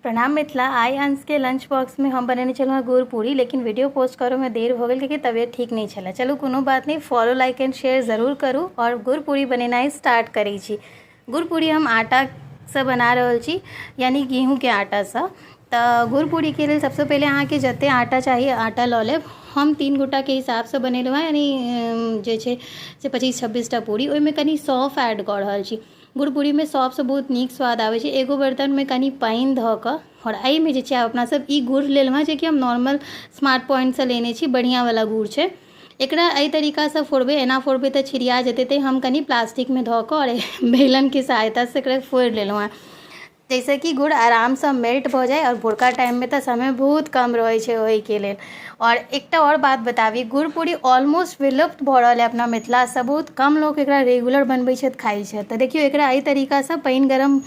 प्रणाम मिथिला। आई अंश के लंच बॉक्स में हम बनेने चलूँ गुड़ पूरी, लेकिन वीडियो पोस्ट करो में देर हो गई क्योंकि तबीयत ठीक नहीं चला। चलो कोनो बात नहीं, फॉलो लाइक एंड शेयर ज़रूर करूँ और गुड़ पूरी बनेनाई स्टार्ट करी छी। गुड़ पूरी हम आटा से बना रहल छी, यानी गेहूँ के आटा से। तो गुड़ पूरी के लिए सबसे पहले अहाँ के जते आटा चाहिए आटा लऽ लेब। हम 3 गोटा के हिसाब से बनेलहुँ हैं, यानी जे छै से 25-26टा पूरी। ओहिमे कनी सौंफ ऐड कऽ रहल छी। गुड़ पूरी में सौंफ से बहुत नीक स्वाद आवे छै। एगो बर्तन में कनी पानी धऽ कऽ और एहि में जे छै अपना सब ई गुड़ लेलहुँ हैं, जे कि हम नॉर्मल स्मार्ट पॉइंट से लेने छी, बढ़िया वाला गुड़ छै। एकरा एहि तरीका से फोड़बै, एना फोड़बै तऽ छिड़िया जेतै, तऽ हम कनी प्लास्टिक में धऽ कऽ और बेलन के सहायता से एकरा फोड़ि लेलहुँ हैं, जैसे कि गुड़ आराम से मेल्ट भऽ जाए। और भोरका टाइम में तो समय बहुत कम रहे छै ओहि के लेल। और एकटा और बात बताबी, गुड़ पूरी ऑलमोस्ट विलुप्त भऽ रहल है अपना मिथिला से। बहुत कम लोग एकरा रेगुलर बनबै छै, खाइ छै। तऽ देखियो एकरा एहि तरीका से पानि गरम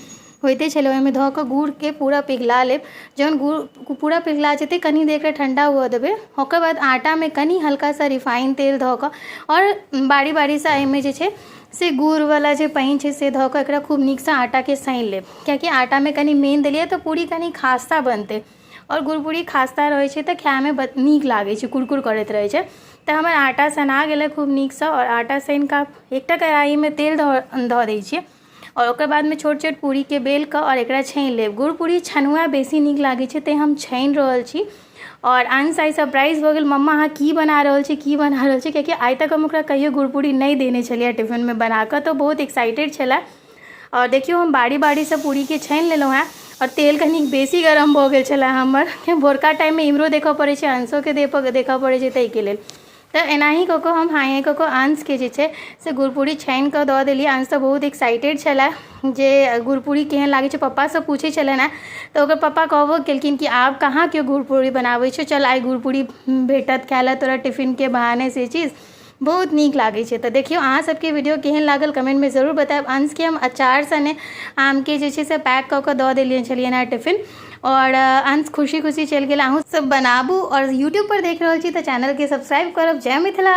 होते छलै, ओहिमे धऽ कऽ गुड़ के पूरा पिघला लेब। जहन गुड़ पूरा पिघला जेतै, कनी देर के ठंडा हुअ देबै। ओकर बाद आटा में कनी हल्का सा रिफाइन तेल धऽ कऽ और बारी बारी से एहिमे जे छै से गुड़ वाला जे पानी है से धऽ कऽ एकरा खूब नीक से आटा के सानि लेब, कियाकि आटा में कनी मेन देलिए तो पूरी कनी खास्ता बनते। और गुड़ पूरी खास्ता रहे छै तो खाए में नीक लागे छै, कुरकुर करैत रहे छै। तो हमर आटा सना गेलै खूब नीक से। और आटा सानि कऽ एकटा कढ़ाई में तेल धऽ दै छियै और ओकर बाद में छोट छोट पूरी के बेल कऽ और एकरा छानि लेब। गुड़ पूरी छनुआ बेसी नीक लागे छै, तेँ हम छानि रहल छी। और अंश आई सरप्राइज हो गल, मम्मा अहाँ की बना रहल छी, की बना रहल छी, कियाकि आइ तक हम ओकरा कहियो गुड़ पूरी नहीं देने छलियै टिफिन में बना कऽ। तो बहुत एक्साइटेड छलै। और देखियो हम बारी बारी से पूरी के छानि लेलहुँ हैं। और तेल कनी बेसी गरम भऽ गेल छलै हमर, भोरका टाइम में इम्हरो देखऽ पड़ै छै, अंशो के देखऽ पड़ै छै, ताहि के लेल। तो एनाही कऽ कऽ हम हाई कऽ कऽ अंश के जे छै से गुड़ पूरी छानि कऽ दऽ देलियै। अंश तऽ बहुत एक्साइटेड छलै जे गुड़ पूरी केहन लागै छै। पप्पा से पूछै छलै ने, तो ओकर पप्पा कहबो केलखिन कि आब कहाँ केओ गुड़ पूरी बनाबै छै, चल आइ गुड़ पूरी भेटत खाय लए तोरा टिफिन के बहाने से चीज़ बहुत नीक लागे छै। तो देखियो अहाँ सबके वीडियो केहन लागल कमेंट में जरूर बताएब। अंश के हम अचार सने आम के जे छै से पैक कऽ कऽ दऽ देलियै छलियै ने टिफिन। और अंश खुशी खुशी चलि गेल। अहूँ सब बनाबू और यूट्यूब पर देख रहल छी तो चैनल के सब्सक्राइब करब। जय मिथिला।